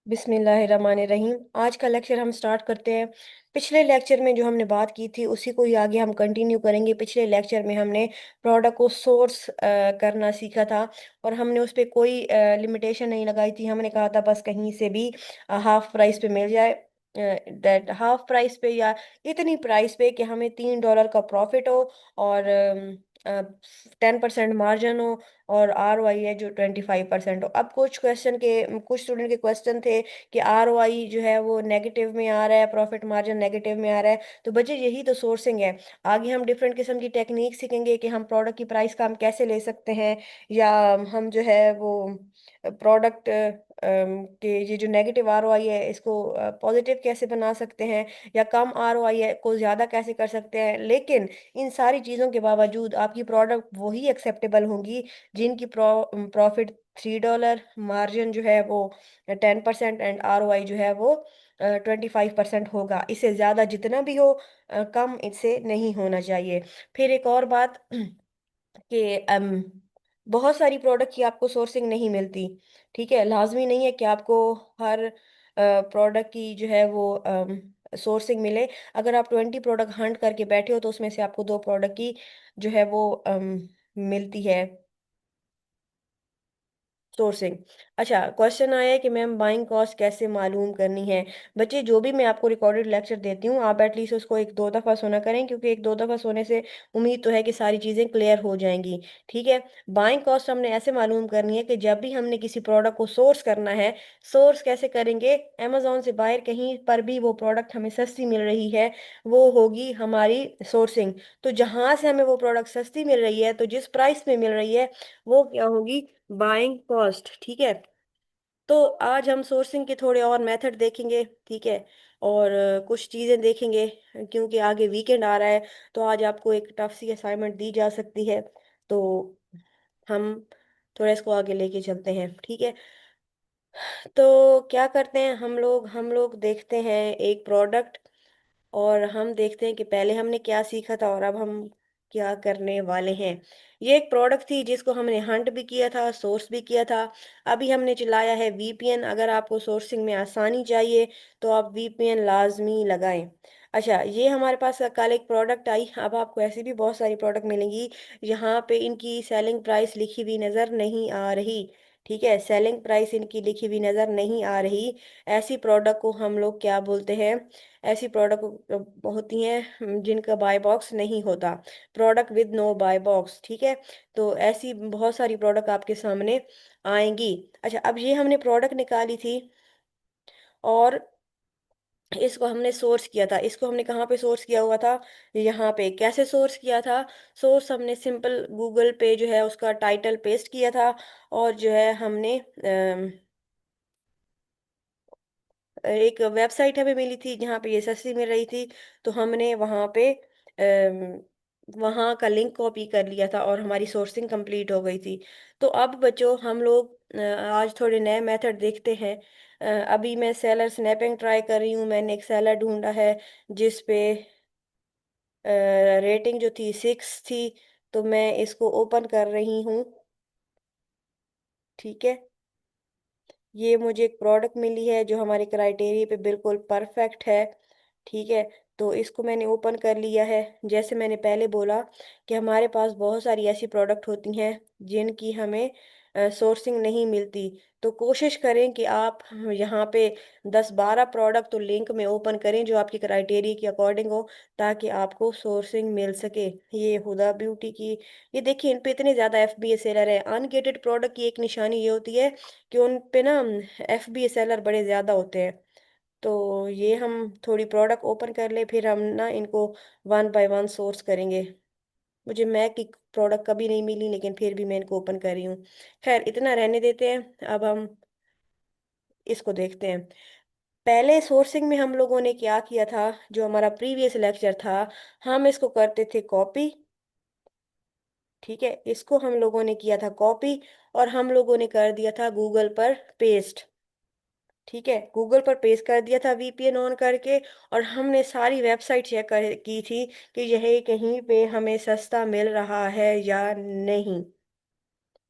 बिस्मिल्लाहिर्रहमानिर्रहीम। आज का लेक्चर हम स्टार्ट करते हैं। पिछले लेक्चर में जो हमने बात की थी उसी को ही आगे हम कंटिन्यू करेंगे। पिछले लेक्चर में हमने प्रोडक्ट को सोर्स करना सीखा था और हमने उस पर कोई लिमिटेशन नहीं लगाई थी। हमने कहा था बस कहीं से भी हाफ प्राइस पे मिल जाए, दैट हाफ प्राइस पे या इतनी प्राइस पे कि हमें $3 का प्रॉफिट हो और 10% मार्जिन हो और ROI है जो 25% हो। अब कुछ स्टूडेंट के क्वेश्चन थे कि ROI जो है वो नेगेटिव में आ रहा है, प्रॉफिट मार्जिन नेगेटिव में आ रहा है। तो बच्चे यही तो सोर्सिंग है। आगे हम डिफरेंट किस्म की टेक्निक सीखेंगे कि हम प्रोडक्ट की प्राइस का हम कैसे ले सकते हैं, या हम जो है वो प्रोडक्ट के ये जो नेगेटिव ROI है इसको पॉजिटिव कैसे बना सकते हैं, या कम ROI है को ज़्यादा कैसे कर सकते हैं। लेकिन इन सारी चीज़ों के बावजूद आपकी प्रोडक्ट वही एक्सेप्टेबल होंगी जिनकी प्रॉफिट $3, मार्जिन जो है वो 10% एंड ROI जो है वो 25% होगा। इससे ज़्यादा जितना भी हो, कम इससे नहीं होना चाहिए। फिर एक और बात कि बहुत सारी प्रोडक्ट की आपको सोर्सिंग नहीं मिलती। ठीक है, लाजमी नहीं है कि आपको हर प्रोडक्ट की जो है वो सोर्सिंग मिले। अगर आप 20 प्रोडक्ट हंट करके बैठे हो तो उसमें से आपको 2 प्रोडक्ट की जो है वो मिलती है सोर्सिंग। अच्छा, क्वेश्चन आया है कि मैम बाइंग कॉस्ट कैसे मालूम करनी है। बच्चे, जो भी मैं आपको रिकॉर्डेड लेक्चर देती हूँ आप एटलीस्ट उसको 1-2 दफ़ा सुना करें, क्योंकि 1-2 दफ़ा सोने से उम्मीद तो है कि सारी चीज़ें क्लियर हो जाएंगी। ठीक है, बाइंग कॉस्ट हमने ऐसे मालूम करनी है कि जब भी हमने किसी प्रोडक्ट को सोर्स करना है, सोर्स कैसे करेंगे? अमेजोन से बाहर कहीं पर भी वो प्रोडक्ट हमें सस्ती मिल रही है, वो होगी हमारी सोर्सिंग। तो जहां से हमें वो प्रोडक्ट सस्ती मिल रही है, तो जिस प्राइस में मिल रही है वो क्या होगी? Buying cost. ठीक है, तो आज हम सोर्सिंग के थोड़े और मेथड देखेंगे। ठीक है, और कुछ चीज़ें देखेंगे, क्योंकि आगे वीकेंड आ रहा है तो आज आपको एक टफ सी असाइनमेंट दी जा सकती है। तो हम थोड़ा इसको आगे लेके चलते हैं। ठीक है, तो क्या करते हैं हम लोग देखते हैं एक प्रोडक्ट, और हम देखते हैं कि पहले हमने क्या सीखा था और अब हम क्या करने वाले हैं। ये एक प्रोडक्ट थी जिसको हमने हंट भी किया था, सोर्स भी किया था। अभी हमने चलाया है VPN। अगर आपको सोर्सिंग में आसानी चाहिए तो आप VPN लाजमी लगाएं। अच्छा, ये हमारे पास कल एक प्रोडक्ट आई। अब आपको ऐसी भी बहुत सारी प्रोडक्ट मिलेंगी यहाँ पे इनकी सेलिंग प्राइस लिखी हुई नज़र नहीं आ रही। ठीक है, सेलिंग प्राइस इनकी लिखी हुई नज़र नहीं आ रही। ऐसी प्रोडक्ट को हम लोग क्या बोलते हैं? ऐसी प्रोडक्ट होती हैं जिनका बाय बॉक्स नहीं होता, product with no buy box. ठीक है, तो ऐसी बहुत सारी प्रोडक्ट आपके सामने आएंगी। अच्छा, अब ये हमने प्रोडक्ट निकाली थी और इसको हमने सोर्स किया था। इसको हमने कहाँ पे सोर्स किया हुआ था? यहाँ पे। कैसे सोर्स किया था? सोर्स हमने सिंपल गूगल पे जो है उसका टाइटल पेस्ट किया था, और जो है हमने एक वेबसाइट हमें मिली थी जहाँ पे ये सस्ती मिल रही थी, तो हमने वहाँ पे वहाँ का लिंक कॉपी कर लिया था और हमारी सोर्सिंग कंप्लीट हो गई थी। तो अब बच्चों हम लोग आज थोड़े नए मेथड देखते हैं। अभी मैं सेलर स्नैपिंग ट्राई कर रही हूँ। मैंने एक सेलर ढूंढा है जिस पे रेटिंग जो थी 6 थी, तो मैं इसको ओपन कर रही हूँ। ठीक है, ये मुझे एक प्रोडक्ट मिली है जो हमारे क्राइटेरिया पे बिल्कुल परफेक्ट है। ठीक है, तो इसको मैंने ओपन कर लिया है। जैसे मैंने पहले बोला कि हमारे पास बहुत सारी ऐसी प्रोडक्ट होती हैं जिनकी हमें सोर्सिंग नहीं मिलती। तो कोशिश करें कि आप यहाँ पे 10-12 प्रोडक्ट तो लिंक में ओपन करें जो आपकी क्राइटेरिया के अकॉर्डिंग हो, ताकि आपको सोर्सिंग मिल सके। ये हुदा ब्यूटी की, ये देखिए इन पे इतने ज़्यादा FBA सेलर है। अनगेटेड प्रोडक्ट की एक निशानी ये होती है कि उन पे ना FBA सेलर बड़े ज़्यादा होते हैं। तो ये हम थोड़ी प्रोडक्ट ओपन कर ले, फिर हम ना इनको वन बाय वन सोर्स करेंगे। मुझे मैक की प्रोडक्ट कभी नहीं मिली, लेकिन फिर भी मैं इनको ओपन कर रही हूँ। खैर, इतना रहने देते हैं। अब हम इसको देखते हैं। पहले सोर्सिंग में हम लोगों ने क्या किया था, जो हमारा प्रीवियस लेक्चर था, हम इसको करते थे कॉपी। ठीक है, इसको हम लोगों ने किया था कॉपी और हम लोगों ने कर दिया था गूगल पर पेस्ट। ठीक है, गूगल पर पेस्ट कर दिया था VPN ऑन करके, और हमने सारी वेबसाइट चेक की थी कि यह कहीं पे हमें सस्ता मिल रहा है या नहीं।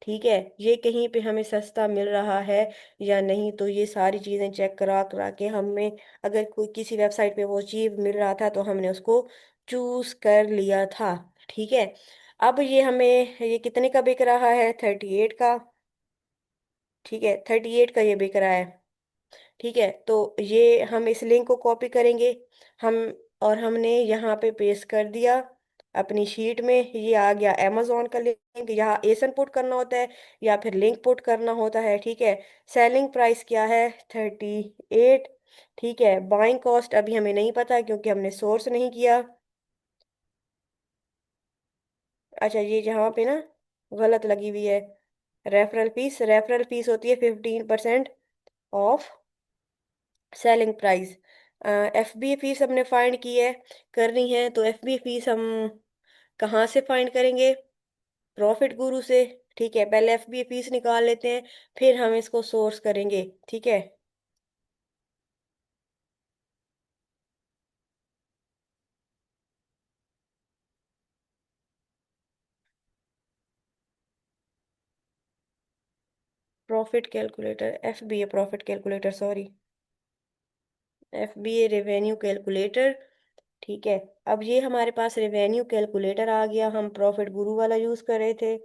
ठीक है, ये कहीं पे हमें सस्ता मिल रहा है या नहीं, तो ये सारी चीज़ें चेक करा करा के हमें, अगर कोई किसी वेबसाइट पे वो चीज़ मिल रहा था तो हमने उसको चूज कर लिया था। ठीक है, अब ये हमें, ये कितने का बिक रहा है? 38 का। ठीक है, 38 का ये बिक रहा है। ठीक है, तो ये हम इस लिंक को कॉपी करेंगे हम, और हमने यहाँ पे पेस्ट कर दिया अपनी शीट में। ये आ गया अमेजोन का लिंक, यहाँ एसन पुट करना होता है या फिर लिंक पुट करना होता है। ठीक है, सेलिंग प्राइस क्या है? 38। ठीक है, बाइंग कॉस्ट अभी हमें नहीं पता क्योंकि हमने सोर्स नहीं किया। अच्छा, ये जहाँ पे ना गलत लगी हुई है, रेफरल फीस होती है 15% off selling price. F B fees हमने फाइंड की है, करनी है, तो एफ बी फीस हम कहाँ से फाइंड करेंगे? प्रॉफिट गुरु से। ठीक है, पहले एफ बी फीस निकाल लेते हैं, फिर हम इसको सोर्स करेंगे। ठीक है, profit calculator, F B A profit calculator, sorry, F B A revenue calculator. ठीक है, अब ये हमारे पास रेवेन्यू कैलकुलेटर आ गया, हम प्रॉफिट गुरु वाला यूज कर रहे थे।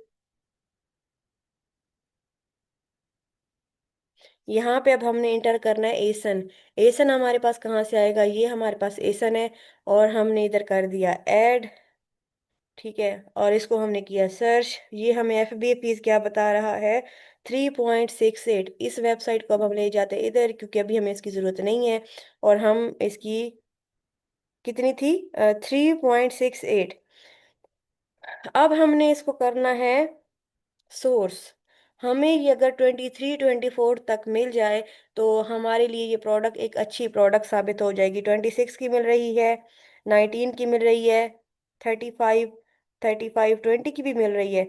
यहाँ पे अब हमने इंटर करना है एसन। एसन हमारे पास कहाँ से आएगा? ये हमारे पास एसन है, और हमने इधर कर दिया ऐड। ठीक है, और इसको हमने किया सर्च। ये हमें एफ बी फीस क्या बता रहा है? 3.68। इस वेबसाइट को अब हम ले जाते हैं इधर, क्योंकि अभी हमें इसकी ज़रूरत नहीं है। और हम इसकी, कितनी थी? 3.68। अब हमने इसको करना है सोर्स। हमें ये अगर 23-24 तक मिल जाए तो हमारे लिए ये प्रोडक्ट एक अच्छी प्रोडक्ट साबित हो जाएगी। 26 की मिल रही है, 19 की मिल रही है, 35, 20 की भी मिल रही है।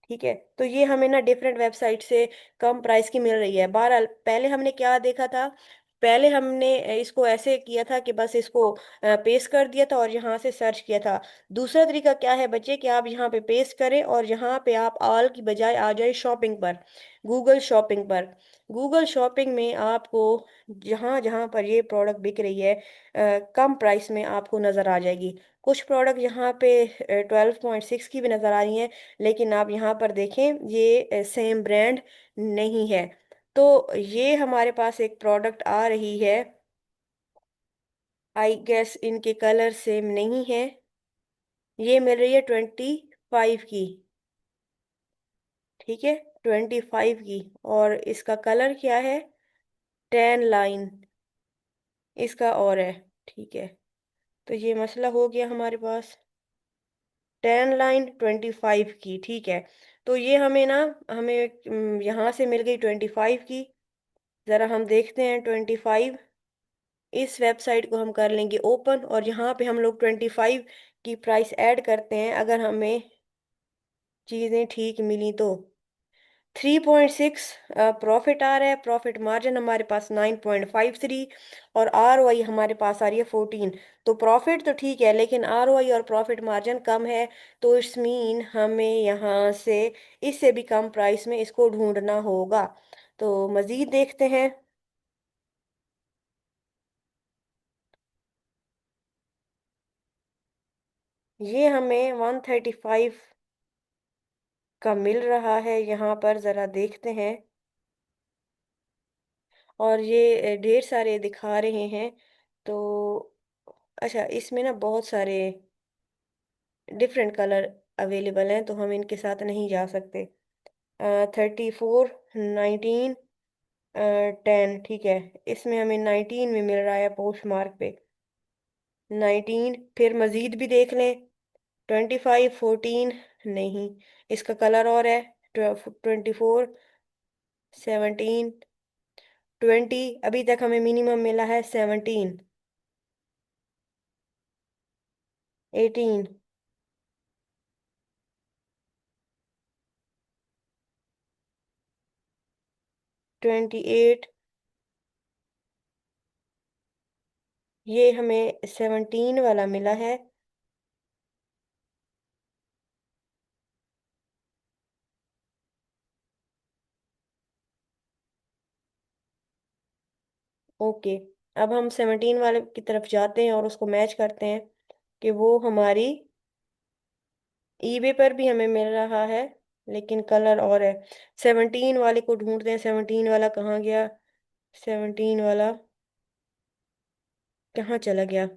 ठीक है, तो ये हमें ना डिफरेंट वेबसाइट से कम प्राइस की मिल रही है। बहरहाल, पहले हमने क्या देखा था? पहले हमने इसको ऐसे किया था कि बस इसको पेस्ट कर दिया था और यहाँ से सर्च किया था। दूसरा तरीका क्या है बच्चे, कि आप यहाँ पे पेस्ट करें और यहाँ पे आप ऑल की बजाय आ जाए शॉपिंग पर, गूगल शॉपिंग पर। गूगल शॉपिंग में आपको जहाँ जहाँ पर ये प्रोडक्ट बिक रही है कम प्राइस में आपको नज़र आ जाएगी। कुछ प्रोडक्ट यहाँ पे 12.6 की भी नज़र आ रही हैं, लेकिन आप यहाँ पर देखें, ये सेम ब्रांड नहीं है। तो ये हमारे पास एक प्रोडक्ट आ रही है, आई गेस इनके कलर सेम नहीं है। ये मिल रही है 25 की। ठीक है, 25 की, और इसका कलर क्या है? टेन लाइन इसका और है। ठीक है, तो ये मसला हो गया हमारे पास, टेन लाइन 25 की। ठीक है, तो ये हमें ना, हमें यहाँ से मिल गई 25 की। ज़रा हम देखते हैं 25। इस वेबसाइट को हम कर लेंगे ओपन, और यहाँ पे हम लोग 25 की प्राइस ऐड करते हैं, अगर हमें चीज़ें ठीक मिली तो। 3.6 प्रॉफिट आ रहा है, प्रॉफिट मार्जिन हमारे पास 9.53, और आर ओ आई हमारे पास आ रही है 14। तो प्रॉफिट तो ठीक है, लेकिन आर ओ आई और प्रॉफिट मार्जिन कम है, तो इट्स मीन हमें यहाँ से इससे भी कम प्राइस में इसको ढूंढना होगा। तो मज़ीद देखते हैं। ये हमें 135 का मिल रहा है यहाँ पर, ज़रा देखते हैं। और ये ढेर सारे दिखा रहे हैं, तो अच्छा, इसमें ना बहुत सारे डिफरेंट कलर अवेलेबल हैं, तो हम इनके साथ नहीं जा सकते। 34, 19, 10। ठीक है, इसमें हमें 19 में मिल रहा है पोस्ट मार्क पे, 19। फिर मज़ीद भी देख लें, 25, 14 नहीं, इसका कलर और है, 24, 17, 20। अभी तक हमें मिनिमम मिला है 17, 18, 28। ये हमें 17 वाला मिला है। ओके। अब हम 17 वाले की तरफ जाते हैं और उसको मैच करते हैं कि वो हमारी ईबे पर भी हमें मिल रहा है, लेकिन कलर और है। 17 वाले को ढूंढते हैं, 17 वाला कहाँ गया? 17 वाला कहाँ चला गया?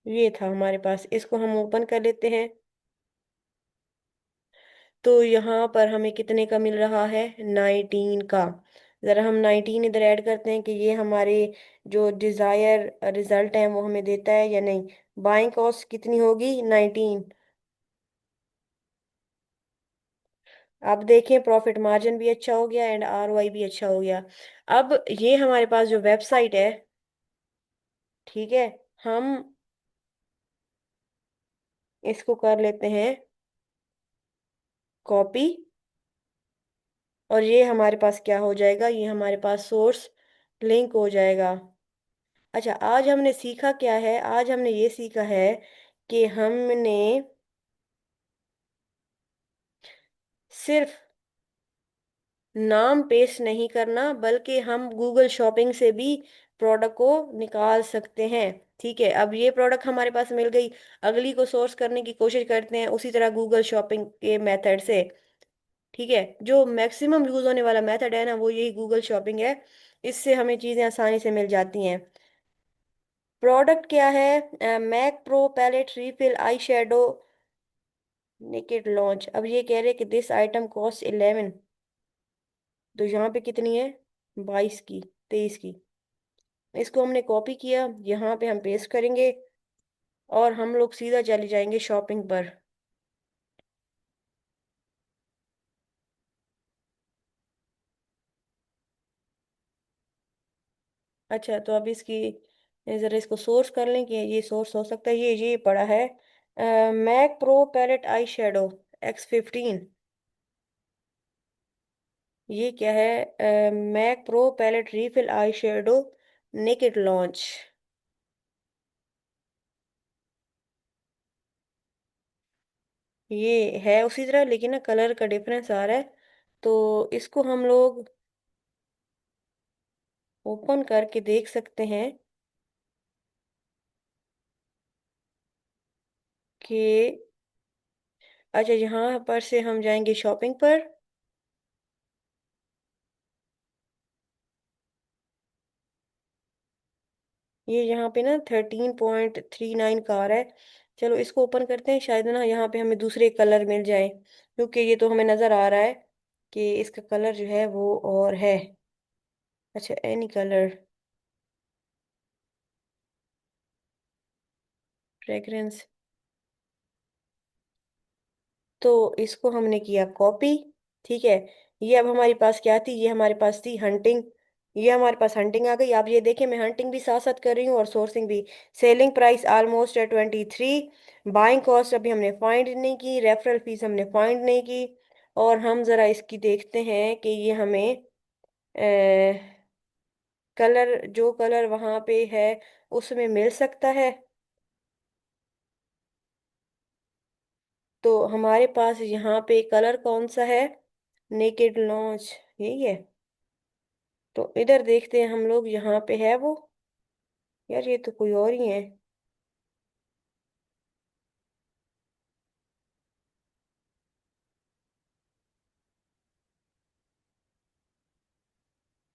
ये था हमारे पास, इसको हम ओपन कर लेते हैं। तो यहाँ पर हमें कितने का मिल रहा है? 19 का। ज़रा हम 19 इधर ऐड करते हैं कि ये हमारे जो डिज़ायर रिजल्ट है वो हमें देता है या नहीं। बाइंग कॉस्ट कितनी होगी? 19। अब देखें, प्रॉफिट मार्जिन भी अच्छा हो गया एंड आरओआई भी अच्छा हो गया। अब ये हमारे पास जो वेबसाइट है, ठीक है, हम इसको कर लेते हैं कॉपी। और ये हमारे पास क्या हो जाएगा? ये हमारे पास सोर्स लिंक हो जाएगा। अच्छा, आज हमने सीखा क्या है? आज हमने ये सीखा है कि हमने सिर्फ नाम पेस्ट नहीं करना, बल्कि हम गूगल शॉपिंग से भी प्रोडक्ट को निकाल सकते हैं। ठीक है, अब ये प्रोडक्ट हमारे पास मिल गई, अगली को सोर्स करने की कोशिश करते हैं उसी तरह गूगल शॉपिंग के मेथड से। ठीक है, जो मैक्सिमम यूज होने वाला मेथड है ना, वो यही गूगल शॉपिंग है। इससे हमें चीज़ें आसानी से मिल जाती हैं। प्रोडक्ट क्या है? Mac pro palette refill eye shadow naked lunch. अब ये कह रहे कि दिस आइटम कॉस्ट 11। तो यहाँ पे कितनी है? 22 की, 23 की। इसको हमने कॉपी किया, यहाँ पे हम पेस्ट करेंगे और हम लोग सीधा चले जाएंगे शॉपिंग पर। अच्छा, तो अब इसकी ज़रा इसको सोर्स कर लें कि ये सोर्स हो सकता है। ये पड़ा है Mac pro palette eye shadow X15। ये क्या है? Mac pro palette refill eye shadow naked lunch. ये है उसी तरह, लेकिन ना कलर का डिफरेंस आ रहा है। तो इसको हम लोग ओपन करके देख सकते हैं कि अच्छा, यहाँ पर से हम जाएंगे शॉपिंग पर। ये यहाँ पे ना 13.39 का आ रहा है। चलो इसको ओपन करते हैं, शायद ना यहाँ पे हमें दूसरे कलर मिल जाए, क्योंकि ये तो हमें नज़र आ रहा है कि इसका कलर जो है वो और है। अच्छा, एनी कलर फ्रेग्रेंस। तो इसको हमने किया कॉपी। ठीक है, ये अब हमारे पास क्या थी? ये हमारे पास थी हंटिंग। ये हमारे पास हंटिंग आ गई। आप ये देखें, मैं हंटिंग भी साथ साथ कर रही हूँ और सोर्सिंग भी। सेलिंग प्राइस ऑलमोस्ट है 23। बाइंग कॉस्ट अभी हमने फाइंड नहीं की, रेफरल फीस हमने फाइंड नहीं की। और हम ज़रा इसकी देखते हैं कि ये हमें कलर, जो कलर वहाँ पे है उसमें मिल सकता है। तो हमारे पास यहाँ पे कलर कौन सा है? नेकेड लॉन्च, यही है। तो इधर देखते हैं हम लोग, यहाँ पे है वो। यार, ये तो कोई और ही है।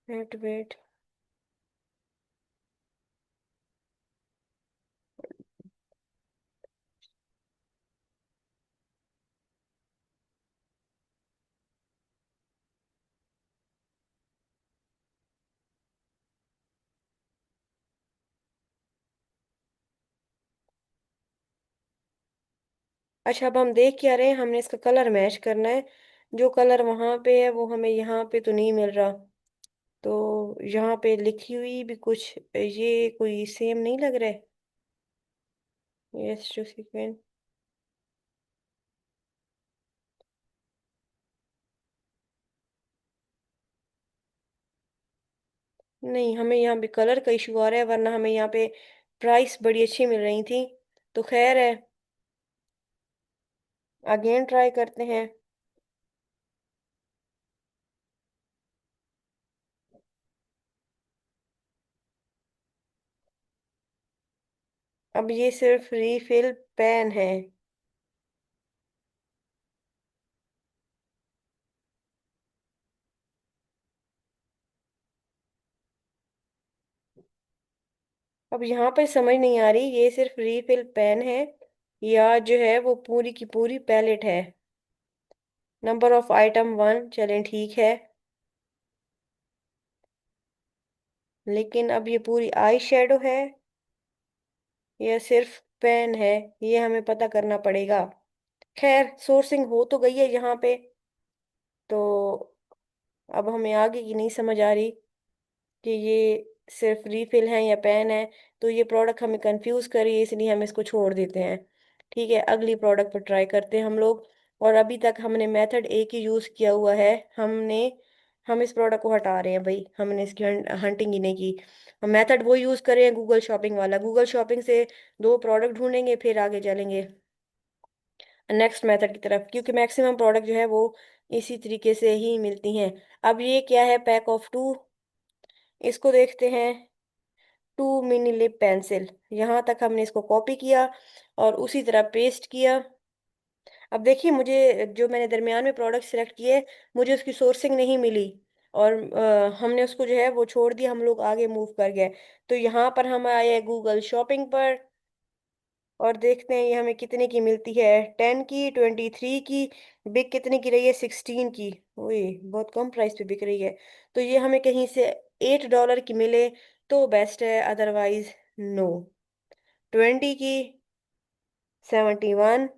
Wait wait. अच्छा, अब हम देख क्या रहे हैं? हमने इसका कलर मैच करना है। जो कलर वहां पे है वो हमें यहाँ पे तो नहीं मिल रहा। तो यहाँ पे लिखी हुई भी कुछ ये कोई सेम नहीं लग रहा है। Yes to sequence. नहीं, हमें यहाँ पे कलर का इशू आ रहा है, वरना हमें यहाँ पे प्राइस बड़ी अच्छी मिल रही थी। तो खैर है। अगेन ट्राई करते हैं। अब ये सिर्फ रीफिल पेन है। अब यहाँ पे समझ नहीं आ रही, ये सिर्फ रीफिल पेन है या जो है वो पूरी की पूरी पैलेट है। नंबर ऑफ आइटम वन, चलें ठीक है। लेकिन अब ये पूरी आई शेडो है या सिर्फ पेन है, ये हमें पता करना पड़ेगा। खैर, सोर्सिंग हो तो गई है यहाँ पे। तो अब हमें आगे की नहीं समझ आ रही कि ये सिर्फ रीफिल है या पेन है। तो ये प्रोडक्ट हमें कंफ्यूज करी है, इसलिए हम इसको छोड़ देते हैं। ठीक है, अगली प्रोडक्ट पर ट्राई करते हैं हम लोग। और अभी तक हमने मेथड एक ही यूज़ किया हुआ है। हम इस प्रोडक्ट को हटा रहे हैं भाई, हमने इसकी हंटिंग ही नहीं की। हम मेथड वो यूज़ करें गूगल शॉपिंग वाला, गूगल शॉपिंग से दो प्रोडक्ट ढूंढेंगे फिर आगे चलेंगे नेक्स्ट मेथड की तरफ, क्योंकि मैक्सिमम प्रोडक्ट जो है वो इसी तरीके से ही मिलती हैं। अब ये क्या है, पैक ऑफ टू, इसको देखते हैं। टू मिनी लिप पेंसिल, यहाँ तक हमने इसको कॉपी किया और उसी तरह पेस्ट किया। अब देखिए, मुझे जो मैंने दरमियान में प्रोडक्ट सिलेक्ट किए, मुझे उसकी सोर्सिंग नहीं मिली। और हमने उसको जो है वो छोड़ दिया, हम लोग आगे मूव कर गए। तो यहाँ पर हम आए गूगल शॉपिंग पर और देखते हैं ये हमें कितने की मिलती है। 10 की, 23 की। बिक कितने की रही है, 16 की। ओए, बहुत कम प्राइस पे बिक रही है। तो ये हमें कहीं से $8 की मिले तो बेस्ट है, अदरवाइज नो। 20 की, 71,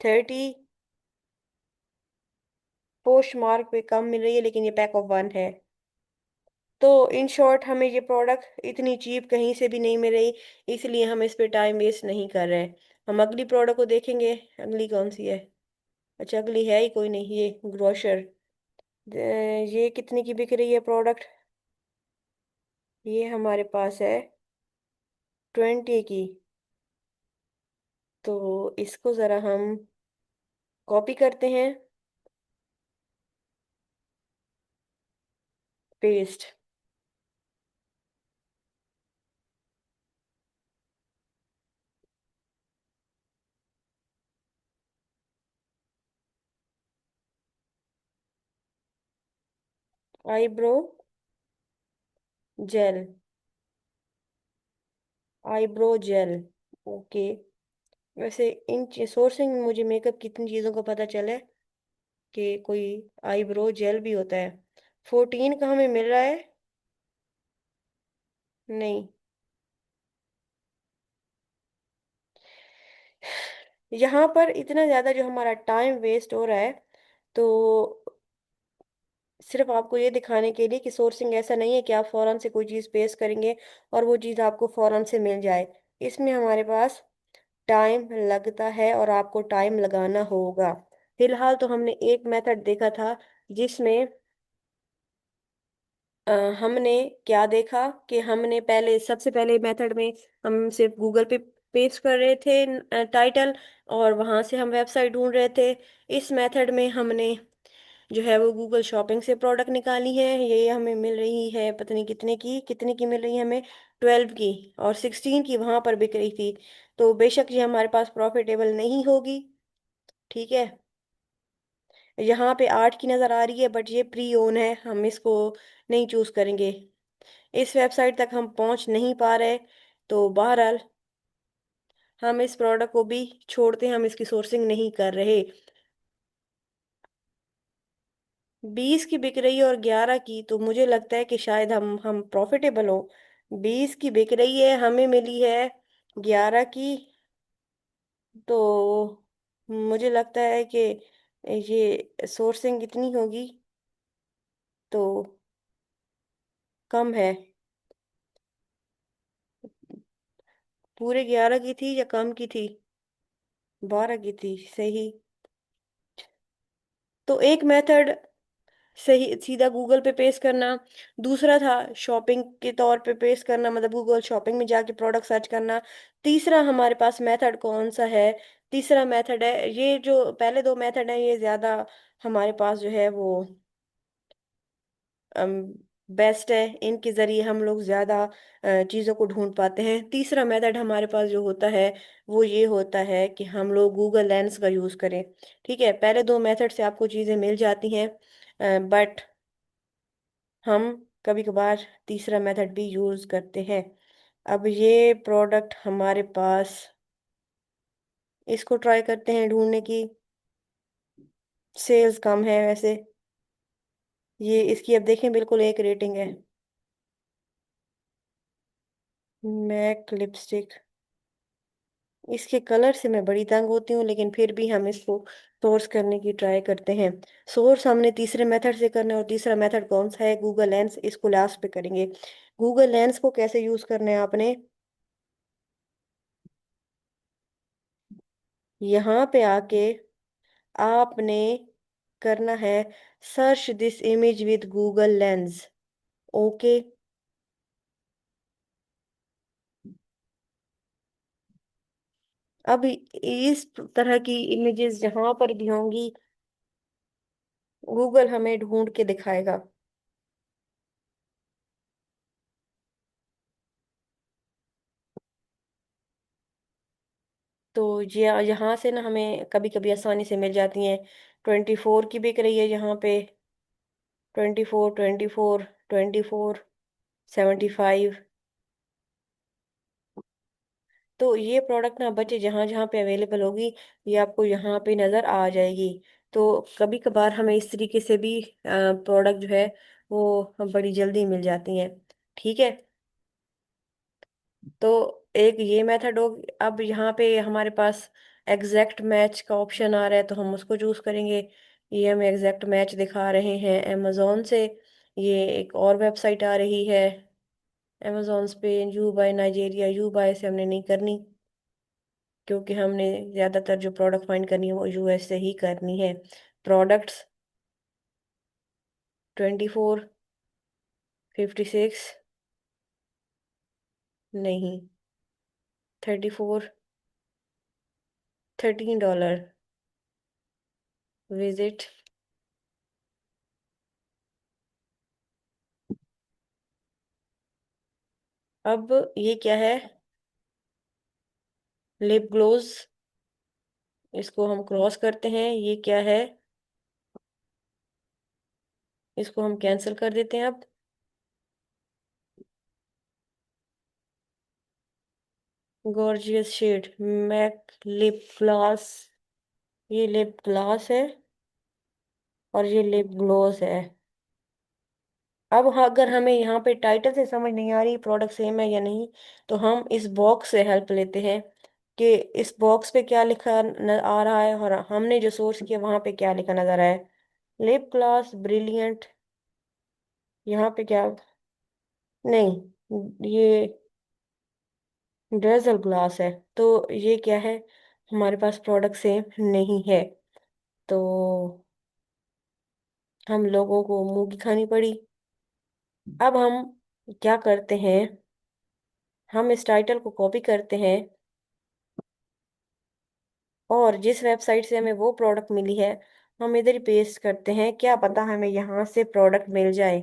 30। पोस्ट मार्क पे कम मिल रही है, लेकिन ये पैक ऑफ वन है। तो इन शॉर्ट हमें ये प्रोडक्ट इतनी चीप कहीं से भी नहीं मिल रही, इसलिए हम इस पे टाइम वेस्ट नहीं कर रहे। हम अगली प्रोडक्ट को देखेंगे। अगली कौन सी है? अच्छा, अगली है ही कोई नहीं, ये ग्रोशर। ये कितने की बिक रही है प्रोडक्ट? ये हमारे पास है 20 की। तो इसको ज़रा हम कॉपी करते हैं, paste. Eyebrow jail, eyebrow jail. Okay. वैसे इन सोर्सिंग में मुझे मेकअप की इतनी चीज़ों का पता चला है कि कोई आईब्रो जेल भी होता है। 14 का हमें मिल रहा है। नहीं, यहाँ पर इतना ज़्यादा जो हमारा टाइम वेस्ट हो रहा है, तो सिर्फ आपको ये दिखाने के लिए कि सोर्सिंग ऐसा नहीं है कि आप फौरन से कोई चीज़ पेश करेंगे और वो चीज़ आपको फौरन से मिल जाए। इसमें हमारे पास टाइम लगता है और आपको टाइम लगाना होगा। फिलहाल तो हमने एक मेथड देखा था जिसमें अ, हमने क्या देखा कि हमने पहले, सबसे पहले मेथड में हम सिर्फ गूगल पे पेस्ट कर रहे थे टाइटल, और वहां से हम वेबसाइट ढूंढ रहे थे। इस मेथड में हमने जो है वो गूगल शॉपिंग से प्रोडक्ट निकाली है। ये हमें मिल रही है पता नहीं कितने की मिल रही है हमें, 12 की। और 16 की वहां पर बिक रही थी। तो बेशक ये हमारे पास प्रॉफिटेबल नहीं होगी। ठीक है, यहाँ पे 8 की नज़र आ रही है, बट ये प्री ओन है, हम इसको नहीं चूज करेंगे। इस वेबसाइट तक हम पहुंच नहीं पा रहे। तो बहरहाल हम इस प्रोडक्ट को भी छोड़ते हैं, हम इसकी सोर्सिंग नहीं कर रहे। 20 की बिक रही है और 11 की, तो मुझे लगता है कि शायद हम प्रॉफिटेबल हो। 20 की बिक रही है, हमें मिली है 11 की। तो मुझे लगता है कि ये सोर्सिंग कितनी होगी, तो कम है। पूरे 11 की थी या कम की थी? 12 की थी, सही। तो एक मेथड सही सीधा गूगल पे पेस्ट करना। दूसरा था शॉपिंग के तौर पे पेस्ट करना, मतलब गूगल शॉपिंग में जाके प्रोडक्ट सर्च करना। तीसरा हमारे पास मेथड कौन सा है? तीसरा मेथड है, ये जो पहले दो मेथड है ये ज्यादा हमारे पास जो है वो बेस्ट है, इनके जरिए हम लोग ज्यादा चीजों को ढूंढ पाते हैं। तीसरा मेथड हमारे पास जो होता है वो ये होता है कि हम लोग गूगल लेंस का यूज करें। ठीक है, पहले दो मेथड से आपको चीजें मिल जाती हैं, बट हम कभी कभार तीसरा मेथड भी यूज करते हैं। अब ये प्रोडक्ट हमारे पास, इसको ट्राई करते हैं ढूंढने की। सेल्स कम है वैसे, ये इसकी अब देखें बिल्कुल एक रेटिंग है। मैक लिपस्टिक, इसके कलर से मैं बड़ी तंग होती हूँ, लेकिन फिर भी हम इसको सोर्स करने की ट्राई करते हैं। सोर्स हमने तीसरे मेथड से करना है, और तीसरा मेथड कौन सा है? गूगल लेंस, इसको लास्ट पे करेंगे। गूगल लेंस को कैसे यूज करना है आपने? यहाँ पे आके आपने करना है search this image with Google lens. Okay. अब इस तरह की इमेजेस जहां पर भी होंगी गूगल हमें ढूंढ के दिखाएगा। तो ये यहाँ से ना हमें कभी कभी आसानी से मिल जाती हैं। 24 की बिक रही है यहाँ पे, 24, 24, 24, 75। तो ये प्रोडक्ट ना बच्चे जहाँ जहाँ पे अवेलेबल होगी ये आपको यहाँ पे नज़र आ जाएगी। तो कभी कभार हमें इस तरीके से भी प्रोडक्ट जो है वो बड़ी जल्दी मिल जाती हैं। ठीक है, तो एक ये मेथड हो। अब यहाँ पे हमारे पास एग्जैक्ट मैच का ऑप्शन आ रहा है तो हम उसको चूज करेंगे। ये हमें एग्जैक्ट मैच दिखा रहे हैं अमेजोन से। ये एक और वेबसाइट आ रही है अमेजोन पे, you buy Nigeria. You buy से हमने नहीं करनी, क्योंकि हमने ज्यादातर जो प्रोडक्ट फाइंड करनी है वो यूएस से ही करनी है। प्रोडक्ट्स 24, 56, नहीं, 34, $13, विजिट। अब ये क्या है? लिप ग्लोज, इसको हम क्रॉस करते हैं। ये क्या है? इसको हम कैंसिल कर देते हैं। अब gorgeous shade Mac lip gloss, ये लिप ग्लास है और ये लिप ग्लोस है। अब अगर हमें यहाँ पे टाइटल से समझ नहीं आ रही प्रोडक्ट सेम है या नहीं, तो हम इस बॉक्स से हेल्प लेते हैं कि इस बॉक्स पे क्या लिखा आ रहा है, और हमने जो सोर्च किया वहां पे क्या लिखा नजर आया है। लिप ग्लास ब्रिलियंट, यहाँ पे क्या? नहीं, ये ड्रेजल ग्लास है। तो ये क्या है? हमारे पास प्रोडक्ट सेम नहीं है, तो हम लोगों को मुंह की खानी पड़ी। अब हम क्या करते हैं? हम इस टाइटल को कॉपी करते हैं, और जिस वेबसाइट से हमें वो प्रोडक्ट मिली है हम इधर ही पेस्ट करते हैं, क्या पता हमें यहाँ से प्रोडक्ट मिल जाए।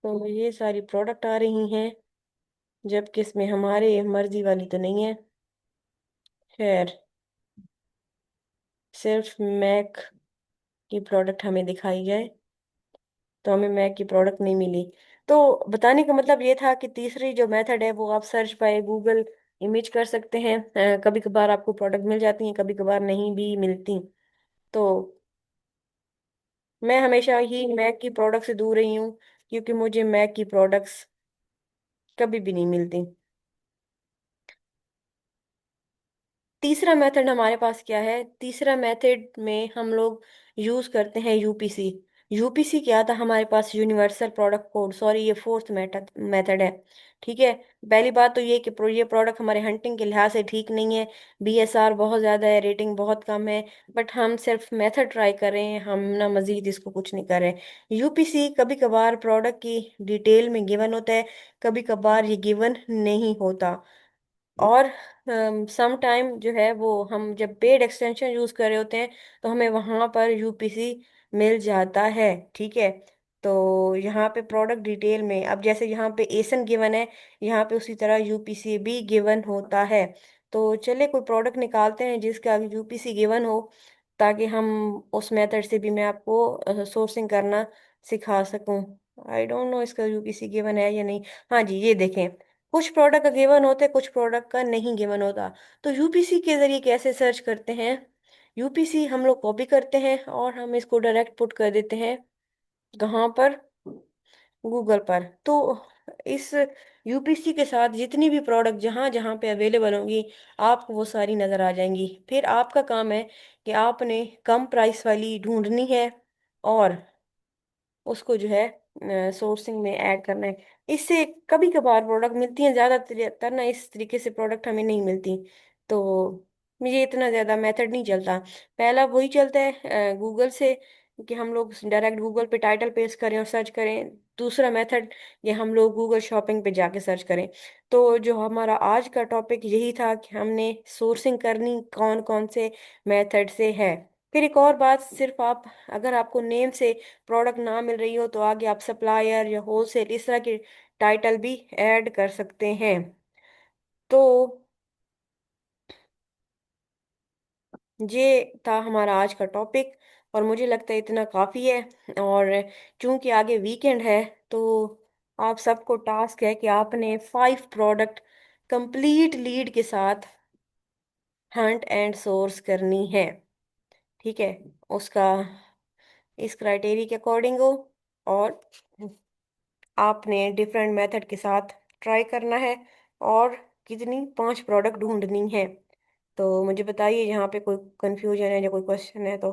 तो ये सारी प्रोडक्ट आ रही हैं, जबकि इसमें हमारे मर्जी वाली तो नहीं है। खैर, सिर्फ मैक की प्रोडक्ट हमें दिखाई जाए, तो हमें मैक की प्रोडक्ट नहीं मिली। तो बताने का मतलब ये था कि तीसरी जो मेथड है वो आप सर्च बाय गूगल इमेज कर सकते हैं। कभी कभार आपको प्रोडक्ट मिल जाती हैं, कभी कभार नहीं भी मिलती। तो मैं हमेशा ही मैक की प्रोडक्ट से दूर रही हूँ, क्योंकि मुझे मैक की प्रोडक्ट्स कभी भी नहीं मिलती। तीसरा मेथड हमारे पास क्या है? तीसरा मेथड में हम लोग यूज करते हैं यूपीसी। यूपीसी क्या था हमारे पास, यूनिवर्सल प्रोडक्ट कोड, सॉरी ये फोर्थ मेथड मेथड है। ठीक है। पहली बात तो ये कि ये प्रोडक्ट हमारे हंटिंग के लिहाज से ठीक नहीं है। बीएसआर बहुत ज़्यादा है, रेटिंग बहुत कम है। बट हम सिर्फ मेथड ट्राई कर रहे हैं, हम ना मजीद इसको कुछ नहीं कर रहे। यूपीसी कभी कभार प्रोडक्ट की डिटेल में गिवन होता है, कभी कभार ये गिवन नहीं होता। और सम टाइम जो है वो हम जब पेड एक्सटेंशन यूज कर रहे होते हैं तो हमें वहां पर यूपीसी मिल जाता है। ठीक है। तो यहाँ पे प्रोडक्ट डिटेल में अब जैसे यहाँ पे एसन गिवन है, यहाँ पे उसी तरह यूपीसी भी गिवन होता है। तो चले कोई प्रोडक्ट निकालते हैं जिसका यूपीसी गिवन हो, ताकि हम उस मेथड से भी मैं आपको सोर्सिंग करना सिखा सकूं। आई डोंट नो इसका यूपीसी गिवन है या नहीं। हाँ जी, ये देखें, कुछ प्रोडक्ट का गिवन होता है, कुछ प्रोडक्ट का नहीं गिवन होता। तो यूपीसी के जरिए कैसे सर्च करते हैं? यूपीसी हम लोग कॉपी करते हैं और हम इसको डायरेक्ट पुट कर देते हैं कहाँ पर, गूगल पर। तो इस यूपीसी के साथ जितनी भी प्रोडक्ट जहाँ जहाँ पे अवेलेबल होंगी, आपको वो सारी नज़र आ जाएंगी। फिर आपका काम है कि आपने कम प्राइस वाली ढूंढनी है और उसको जो है सोर्सिंग में ऐड करना है। इससे कभी कभार प्रोडक्ट मिलती हैं, ज्यादातर ना इस तरीके से प्रोडक्ट हमें नहीं मिलती। तो मुझे इतना ज्यादा मेथड नहीं चलता। पहला वही चलता है गूगल से, कि हम लोग डायरेक्ट गूगल पे टाइटल पेस्ट करें और सर्च करें। दूसरा मेथड ये हम लोग गूगल शॉपिंग पे जाके सर्च करें। तो जो हमारा आज का टॉपिक यही था कि हमने सोर्सिंग करनी कौन कौन से मेथड से है। फिर एक और बात, सिर्फ आप, अगर आपको नेम से प्रोडक्ट ना मिल रही हो तो आगे आप सप्लायर या होलसेल इस तरह के टाइटल भी ऐड कर सकते हैं। तो ये था हमारा आज का टॉपिक, और मुझे लगता है इतना काफ़ी है। और चूंकि आगे वीकेंड है, तो आप सबको टास्क है कि आपने 5 प्रोडक्ट कंप्लीट लीड के साथ हंट एंड सोर्स करनी है। ठीक है। उसका इस क्राइटेरिया के अकॉर्डिंग हो, और आपने डिफरेंट मेथड के साथ ट्राई करना है, और कितनी 5 प्रोडक्ट ढूंढनी है। तो मुझे बताइए यहाँ पे कोई कंफ्यूजन है या कोई क्वेश्चन है तो।